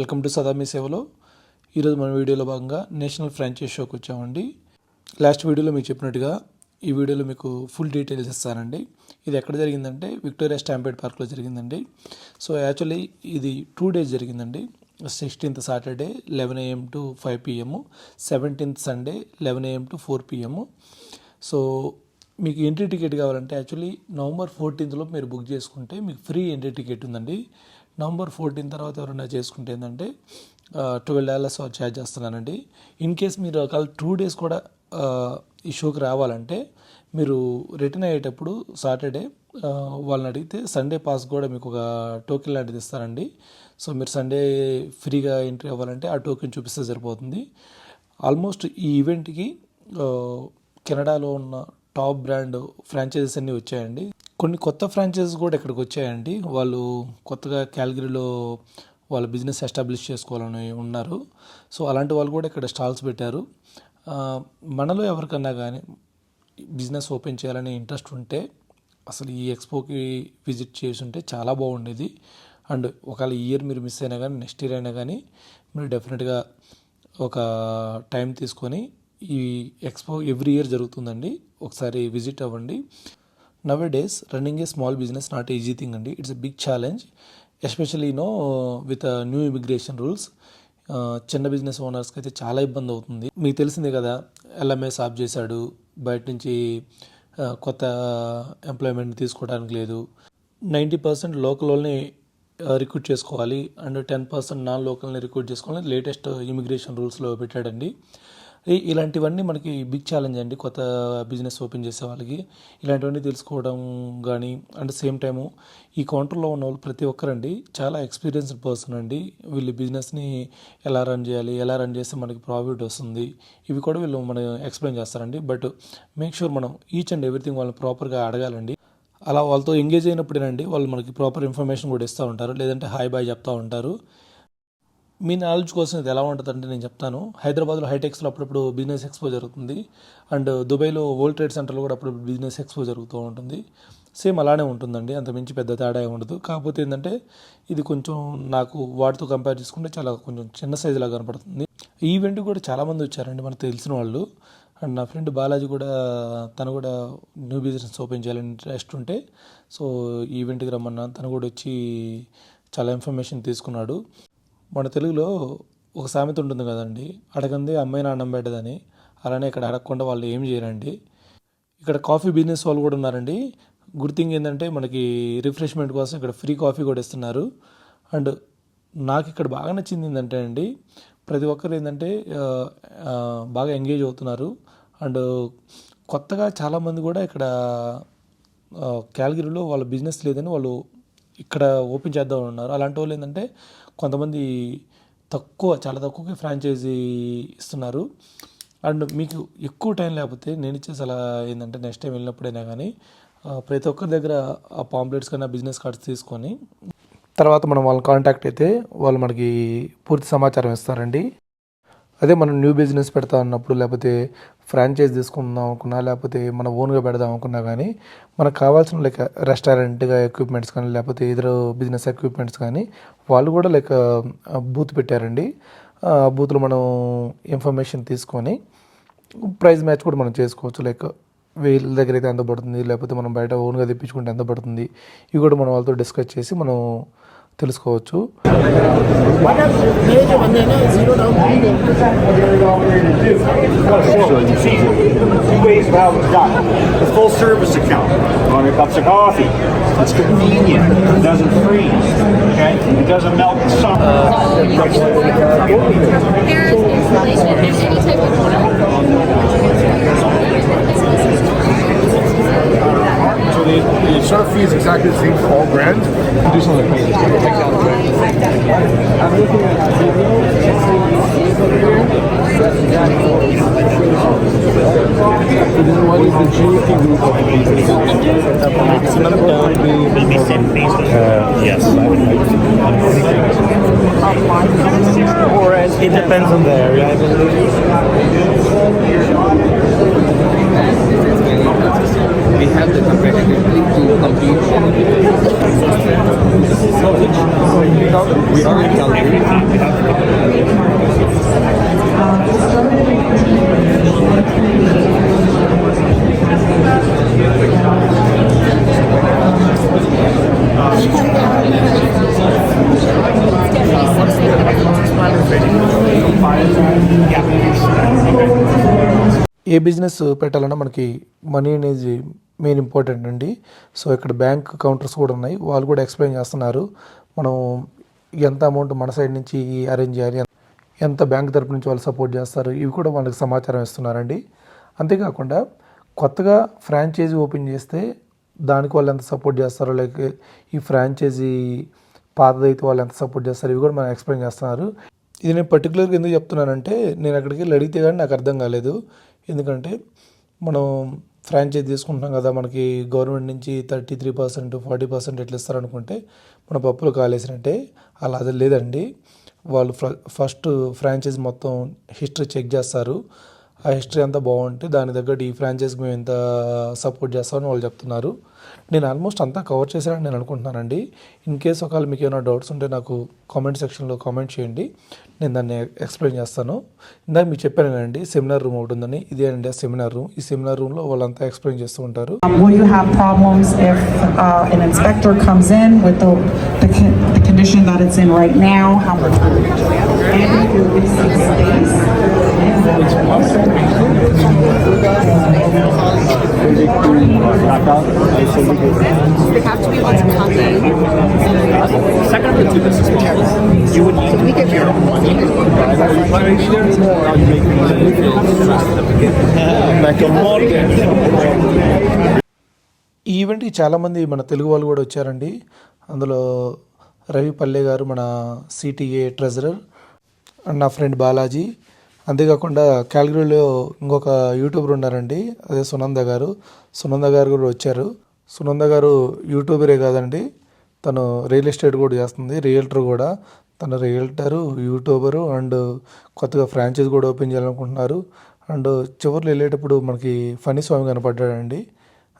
Welcome to సదా మీ సేవలో. ఈరోజు మన వీడియోలో భాగంగా నేషనల్ ఫ్రాంచైజ్ షోకి వచ్చామండి. లాస్ట్ వీడియోలో మీకు చెప్పినట్టుగా ఈ వీడియోలో మీకు ఫుల్ డీటెయిల్స్ ఇస్తానండి. ఇది ఎక్కడ జరిగిందంటే విక్టోరియా స్టాంపేడ్ పార్క్లో జరిగిందండి. సో యాక్చువల్లీ ఇది 2 days జరిగిందండి. 16th Saturday 11 AM to 5 PM, 17th Sunday 11 AM to 4 PM. So మీకు ఎంట్రీ టికెట్ కావాలంటే యాక్చువల్లీ నవంబర్ 14th మీరు బుక్ చేసుకుంటే మీకు ఫ్రీ ఎంట్రీ టికెట్ ఉందండి. నవంబర్ 14 తర్వాత ఎవరైనా చేసుకుంటే ఏంటంటే $12 ఛార్జ్ చేస్తున్నానండి. ఇన్ కేస్ మీరు ఒకవేళ 2 days కూడా ఈ షోకి రావాలంటే మీరు రిటర్న్ అయ్యేటప్పుడు సాటర్డే వాళ్ళని అడిగితే సండే పాస్ కూడా మీకు ఒక టోకెన్ లాంటిది ఇస్తారండి. సో మీరు సండే ఫ్రీగా ఎంట్రీ అవ్వాలంటే ఆ టోకెన్ చూపిస్తే సరిపోతుంది. ఆల్మోస్ట్ ఈ ఈవెంట్కి కెనడాలో ఉన్న టాప్ బ్రాండ్ ఫ్రాంచైజెస్ అన్నీ వచ్చాయండి. కొన్ని కొత్త ఫ్రాంచైజెస్ కూడా ఇక్కడికి వచ్చాయండి. వాళ్ళు కొత్తగా క్యాల్గరీలో వాళ్ళ బిజినెస్ ఎస్టాబ్లిష్ చేసుకోవాలని ఉన్నారు. సో అలాంటి వాళ్ళు కూడా ఇక్కడ స్టాల్స్ పెట్టారు. మనలో ఎవరికన్నా కానీ బిజినెస్ ఓపెన్ చేయాలని ఇంట్రెస్ట్ ఉంటే అసలు ఈ ఎక్స్పోకి విజిట్ చేసి ఉంటే చాలా బాగుండేది. అండ్ ఒకవేళ ఈ ఇయర్ మీరు మిస్ అయినా కానీ నెక్స్ట్ ఇయర్ అయినా కానీ మీరు డెఫినెట్గా ఒక టైం తీసుకొని ఈ ఎక్స్పో ఎవ్రీ ఇయర్ జరుగుతుందండి, ఒకసారి విజిట్ అవ్వండి. Nowadays, running a small business not an easy thing అండి. It's a big challenge, especially with new immigration rules. చిన్న బిజినెస్ ఓనర్స్కి అయితే చాలా ఇబ్బంది అవుతుంది. మీకు తెలిసిందే కదా, LMS ఆఫ్ చేశాడు, బయట నుంచి కొత్త ఎంప్లాయ్మెంట్ తీసుకోవడానికి లేదు. 90% లోకల్ వాళ్ళని రిక్రూట్ చేసుకోవాలి అండ్ 10% నాన్ లోకల్ని రిక్రూట్ చేసుకోవాలని లేటెస్ట్ ఇమిగ్రేషన్ రూల్స్లో పెట్టాడండి. ఇలాంటివన్నీ మనకి బిగ్ ఛాలెంజ్ అండి. కొత్త బిజినెస్ ఓపెన్ చేసే వాళ్ళకి ఇలాంటివన్నీ తెలుసుకోవడం కానీ, అండ్ సేమ్ టైము ఈ కౌంటర్లో ఉన్న వాళ్ళు ప్రతి ఒక్కరండి చాలా ఎక్స్పీరియన్స్డ్ పర్సన్ అండి. వీళ్ళు బిజినెస్ని ఎలా రన్ చేయాలి, ఎలా రన్ చేస్తే మనకి ప్రాఫిట్ వస్తుంది, ఇవి కూడా వీళ్ళు మనం ఎక్స్ప్లెయిన్ చేస్తారండి. బట్ మేక్ షూర్ మనం ఈచ్ అండ్ ఎవ్రీథింగ్ వాళ్ళని ప్రాపర్గా అడగాలండి. అలా వాళ్ళతో ఎంగేజ్ అయినప్పుడేనండి వాళ్ళు మనకి ప్రాపర్ ఇన్ఫర్మేషన్ కూడా ఇస్తూ ఉంటారు, లేదంటే హాయ్ బాయ్ చెప్తూ ఉంటారు. మీ నాలెడ్జ్ కోసం ఇది ఎలా ఉంటుందంటే నేను చెప్తాను. హైదరాబాద్లో హైటెక్స్లో అప్పుడప్పుడు బిజినెస్ ఎక్స్పో జరుగుతుంది, అండ్ దుబాయ్లో వరల్డ్ ట్రేడ్ సెంటర్లో కూడా అప్పుడప్పుడు బిజినెస్ ఎక్స్పో జరుగుతూ ఉంటుంది. సేమ్ అలానే ఉంటుందండి, అంత మించి పెద్ద తేడా ఉండదు. కాకపోతే ఏంటంటే ఇది కొంచెం నాకు వాటితో కంపేర్ చేసుకుంటే చాలా కొంచెం చిన్న సైజులా కనపడుతుంది. ఈ ఈవెంట్ కూడా చాలామంది వచ్చారండి మనకు తెలిసిన వాళ్ళు. అండ్ నా ఫ్రెండ్ బాలాజీ కూడా, తను కూడా న్యూ బిజినెస్ ఓపెన్ చేయాలని ఇంట్రెస్ట్ ఉంటే సో ఈ ఈవెంట్కి రమ్మన్నా, తను కూడా వచ్చి చాలా ఇన్ఫర్మేషన్ తీసుకున్నాడు. మన తెలుగులో ఒక సామెత ఉంటుంది కదండి, అడగంది అమ్మాయి అన్నం పెట్టదని. అలానే ఇక్కడ అడగకుండా వాళ్ళు ఏం చేయరండి. ఇక్కడ కాఫీ బిజినెస్ వాళ్ళు కూడా ఉన్నారండి. గుడ్ థింగ్ ఏంటంటే మనకి రిఫ్రెష్మెంట్ కోసం ఇక్కడ ఫ్రీ కాఫీ కూడా ఇస్తున్నారు. అండ్ నాకు ఇక్కడ బాగా నచ్చింది ఏంటంటే అండి, ప్రతి ఒక్కరు ఏంటంటే బాగా ఎంగేజ్ అవుతున్నారు. అండ్ కొత్తగా చాలామంది కూడా ఇక్కడ క్యాల్గరీలో వాళ్ళ బిజినెస్ లేదని వాళ్ళు ఇక్కడ ఓపెన్ చేద్దామని ఉన్నారు. అలాంటి వాళ్ళు ఏంటంటే కొంతమంది చాలా తక్కువకి ఫ్రాంచైజీ ఇస్తున్నారు. అండ్ మీకు ఎక్కువ టైం లేకపోతే నేను ఇచ్చే సలహా ఏంటంటే నెక్స్ట్ టైం వెళ్ళినప్పుడైనా కానీ ప్రతి ఒక్కరి దగ్గర ఆ పాంప్లెట్స్ కానీ బిజినెస్ కార్డ్స్ తీసుకొని తర్వాత మనం వాళ్ళని కాంటాక్ట్ అయితే వాళ్ళు మనకి పూర్తి సమాచారం ఇస్తారండి. అదే మనం న్యూ బిజినెస్ పెడతా ఉన్నప్పుడు, లేకపోతే ఫ్రాంచైజ్ తీసుకుందాం అనుకున్నా, లేకపోతే మన ఓన్గా పెడదాం అనుకున్నా కానీ మనకు కావాల్సిన లైక్ రెస్టారెంట్గా ఎక్విప్మెంట్స్ కానీ, లేకపోతే ఇతర బిజినెస్ ఎక్విప్మెంట్స్ కానీ వాళ్ళు కూడా లైక్ బూత్ పెట్టారండి. ఆ బూత్లో మనం ఇన్ఫర్మేషన్ తీసుకొని ప్రైస్ మ్యాచ్ కూడా మనం చేసుకోవచ్చు. లైక్ వీళ్ళ దగ్గర అయితే ఎంత పడుతుంది, లేకపోతే మనం బయట ఓన్గా తెప్పించుకుంటే ఎంత పడుతుంది, ఇవి కూడా మనం వాళ్ళతో డిస్కస్ చేసి మనం తెలుసుకోవచ్చు. Full service account. 100 cups of coffee. It's convenient. It doesn't freeze. Okay? It doesn't melt in summer. Repairs, installation, and any type of So the setup fee is exactly the same for all brands. Do something crazy. Take down the brand. I'm looking at the video. What is the GP group of Maximum term will be set based on yes. Or it depends on the area, I believe. we have the competitively to compete. We are in Calgary. A business పెట్టాలన్నా మనకి money అనేది main important అండి. So ఇక్కడ bank counters కూడా ఉన్నాయి, వాళ్ళు కూడా explain చేస్తున్నారు మనం ఎంత అమౌంట్ మన సైడ్ నుంచి అరేంజ్ చేయాలి, ఎంత బ్యాంక్ తరపు నుంచి వాళ్ళు సపోర్ట్ చేస్తారు, ఇవి కూడా వాళ్ళకి సమాచారం ఇస్తున్నారండి. అంతేకాకుండా కొత్తగా ఫ్రాంచైజీ ఓపెన్ చేస్తే దానికి వాళ్ళు ఎంత సపోర్ట్ చేస్తారో, లైక్ ఈ ఫ్రాంచైజీ పాతదైతే వాళ్ళు ఎంత సపోర్ట్ చేస్తారు, ఇవి కూడా మనం ఎక్స్ప్లెయిన్ చేస్తున్నారు. ఇది నేను పర్టికులర్గా ఎందుకు చెప్తున్నానంటే నేను అక్కడికి వెళ్ళి అడిగితే కానీ నాకు అర్థం కాలేదు. ఎందుకంటే మనం ఫ్రాంచైజీ తీసుకుంటున్నాం కదా, మనకి గవర్నమెంట్ నుంచి 33%, 40% ఎట్లా ఇస్తారనుకుంటే మన పప్పులు కాలేసినట్టే. అలా అది లేదండి. వాళ్ళు ఫస్ట్ ఫ్రాంచైజీ మొత్తం హిస్టరీ చెక్ చేస్తారు. ఆ హిస్టరీ అంతా బాగుంటే దాని తగ్గట్టు ఈ ఫ్రాంచైజీకి మేము ఎంత సపోర్ట్ చేస్తామని వాళ్ళు చెప్తున్నారు. నేను ఆల్మోస్ట్ అంతా కవర్ చేశానని నేను అనుకుంటున్నానండి. ఇన్ కేస్ ఒకవేళ మీకు ఏమైనా డౌట్స్ ఉంటే నాకు కామెంట్ సెక్షన్లో కామెంట్ చేయండి, నేను దాన్ని ఎక్స్ప్లెయిన్ చేస్తాను. ఇందాక మీకు చెప్పాను కదండి సెమినార్ రూమ్ ఒకటి ఉందని, ఇదే అండి ఆ సెమినార్ రూమ్. ఈ సెమినార్ రూమ్లో వాళ్ళంతా ఎక్స్ప్లెయిన్ చేస్తూ ఉంటారు. Will you have problems if an inspector comes in with the condition that it's in right now? How much will it be? And if you're leasing space, They have to be able to come in. Second of the two business models, you would need to be here. Like a mortgage. ఈ ఈవెంట్కి చాలామంది మన తెలుగు వాళ్ళు కూడా వచ్చారండి. అందులో రవి పల్లె గారు మన సిటిఏ ట్రెజరర్ అండ్ నా ఫ్రెండ్ బాలాజీ. అంతేకాకుండా క్యాల్గరీలో ఇంకొక యూట్యూబర్ ఉన్నారండి, అదే సునంద గారు. సునంద గారు కూడా వచ్చారు. సునంద గారు యూట్యూబరే కాదండి, తను రియల్ ఎస్టేట్ కూడా చేస్తుంది, రియల్టర్ కూడా. తను రియల్టరు, యూట్యూబరు అండ్ కొత్తగా ఫ్రాంచైజ్ కూడా ఓపెన్ చేయాలనుకుంటున్నారు. అండ్ చివరిలో వెళ్ళేటప్పుడు మనకి ఫనీ స్వామి కనపడ్డాడండి.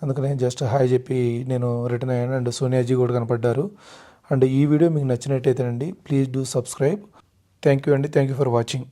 అందుకని జస్ట్ హాయ్ చెప్పి నేను రిటర్న్ అయ్యాను. అండ్ సోనియాజీ కూడా కనపడ్డారు. అండ్ ఈ వీడియో మీకు నచ్చినట్టయితేనండి please do subscribe. Thank you అండి, థ్యాంక్ యూ ఫర్ వాచింగ్.